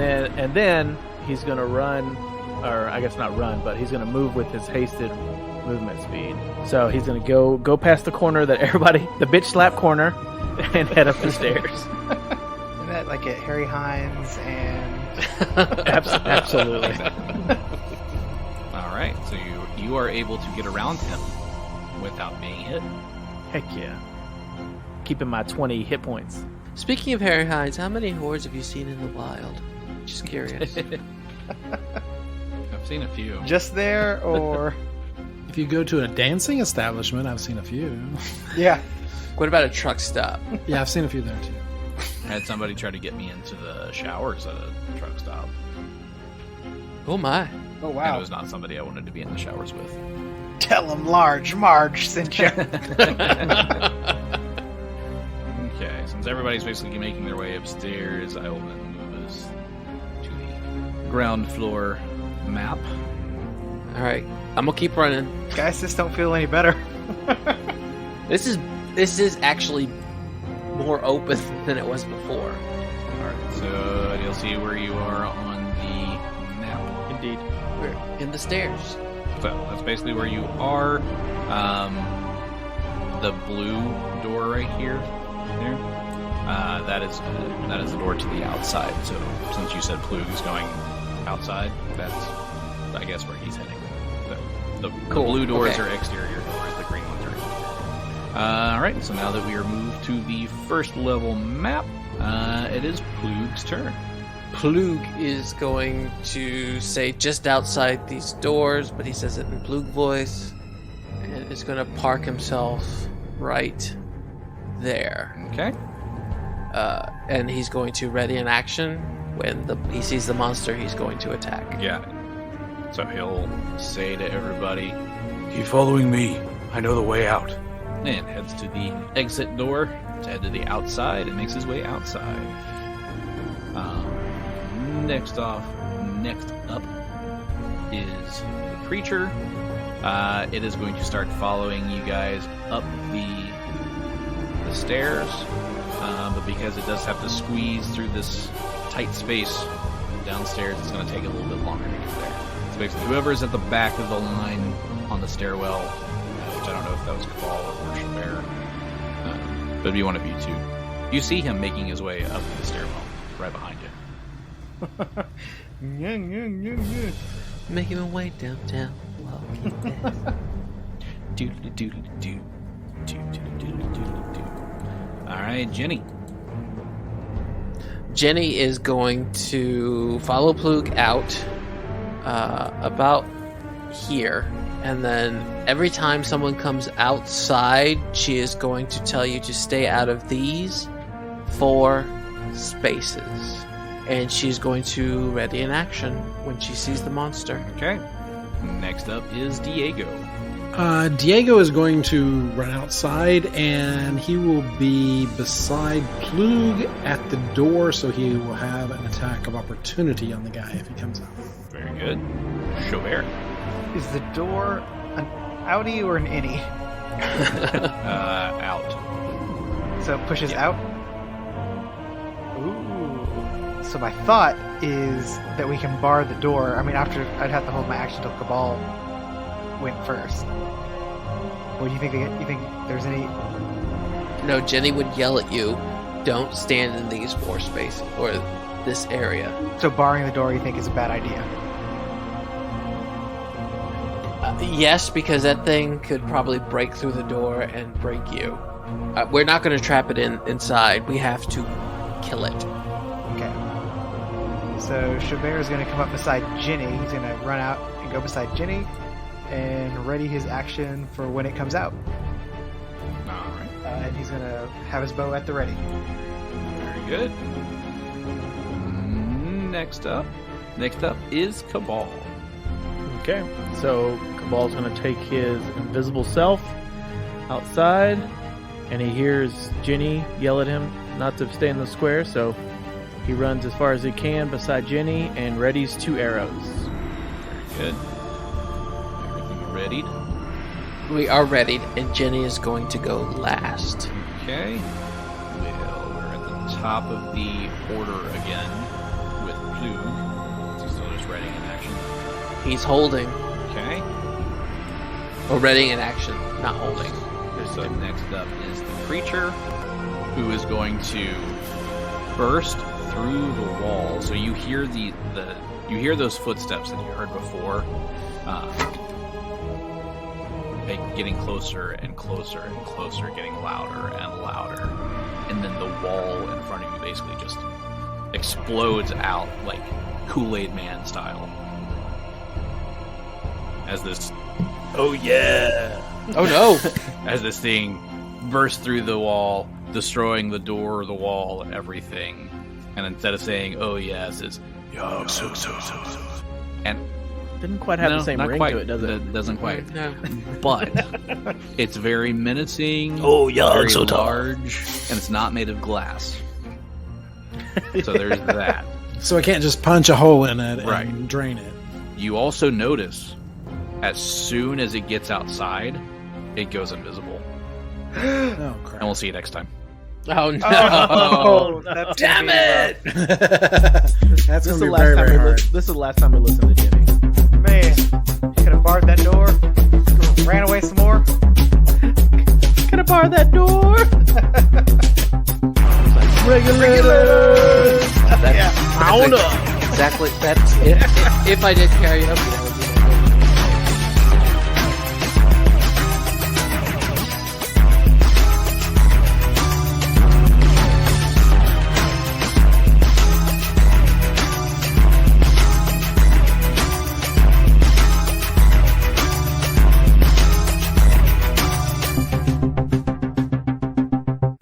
then he's going to run, or I guess not run, but he's going to move with his hasted movement speed. So he's going to go past the corner that everybody, the bitch slap corner, and head up the stairs. Isn't that like at Harry Hines and Absolutely. All right, so you are able to get around him without being hit. Heck yeah. Keeping my 20 hit points. Speaking of Harry Hines, how many hordes have you seen in the wild? Just curious. I've seen a few. just there, or If you go to a dancing establishment, I've seen a few. yeah. What about a truck stop? Yeah, I've seen a few there too. I had somebody try to get me into the showers at a truck stop. Oh my. Oh And it wow. was not somebody I wanted to be in the showers with. Tell him Large Marge sent you. Okay, since everybody's basically making their way upstairs, I will then move us to the ground floor map. All right, I'm gonna keep running. Guys, this don't feel any better. This is actually more open than it was before. All right, so you'll see where you are on the map. Indeed. We're in the stairs. So that's basically where you are. The blue door right here, there. That is the door to the outside. So since you said Plug is going outside, that's I guess where he's heading. So the blue doors are exterior doors. The green ones are interior. All right. So now that we are moved to the first level map, it is Plug's turn. Plug is going to say just outside these doors, but he says it in Plug voice, and is going to park himself right there. Okay. And he's going to ready an action when he sees the monster he's going to attack. Yeah. So he'll say to everybody, "Keep following me. I know the way out." And heads to the exit door to head to the outside and makes his way outside. Next up is the creature. It is going to start following you guys up the stairs, but because it does have to squeeze through this tight space downstairs, it's going to take a little bit longer to get there. So basically, whoever's at the back of the line on the stairwell, which I don't know if that was Kabal or Xo'bere, but it'd be one of you two. You see him making his way up the stairwell right behind you. Making my way downtown. Walking fast. Doodly-doodly-doo. Doodly-doodly-doo. All right, Genny. Genny is going to follow Plug out about here, and then every time someone comes outside, she is going to tell you to stay out of these 4 spaces. And she's going to ready an action when she sees the monster. Okay. Next up is Diego. Diego is going to run outside, and he will be beside Plug at the door, so he will have an attack of opportunity on the guy if he comes out. Very good. Xo'bere. Is the door an outie or an innie? Out. So it pushes out? Ooh. So my thought is that we can bar the door. I mean, after I'd have to hold my action till Kabal went first. What do you think? You think there's any? No, Genny would yell at you, don't stand in these 4 spaces, or this area. So barring the door, you think is a bad idea? Yes, because that thing could probably break through the door and break you. We're not going to trap it inside. We have to kill it. Okay. So Xo'bere is going to come up beside Genny. He's going to run out and go beside Genny and ready his action for when it comes out. All right. And he's going to have his bow at the ready. Very good. Next up is Kabal. Okay, so Kabal's going to take his invisible self outside, and he hears Genny yell at him not to stay in the square, so he runs as far as he can beside Genny and readies 2 arrows. Very good. Everything readied? We are readied, and Genny is going to go last. Okay. Well, we're at the top of the order again with Plug. He's still just readying an action. He's holding, Okay. or readying an action, not holding. So next up is the creature, who is going to burst through the wall. So you hear you hear those footsteps that you heard before, getting closer and closer and closer, getting louder and louder, and then the wall in front of you basically just explodes out like Kool-Aid Man style. As this, oh yeah, Oh no! as this thing bursts through the wall, destroying the door, the wall, and everything. And instead of saying, oh yes, it's yo, so. And Didn't quite have the same not ring quite. to it, does it? It doesn't quite. No. But it's very menacing, Oh, yeah, very so tall. large, and it's not made of glass. So there's that. So I can't just punch a hole in it and Right. drain it. You also notice, as soon as it gets outside, it goes invisible. Oh, crap. And we'll see you next time. Oh no! Oh, that's Damn gonna be it! That's This is going to the be last very, time very hard. This is the last time we listen to Genny. rough. Man, you could have barred that door. Ran away some more. Can I bar that door? Regulators. That's Yeah. I don't know. exactly. That's it. If I did karaoke.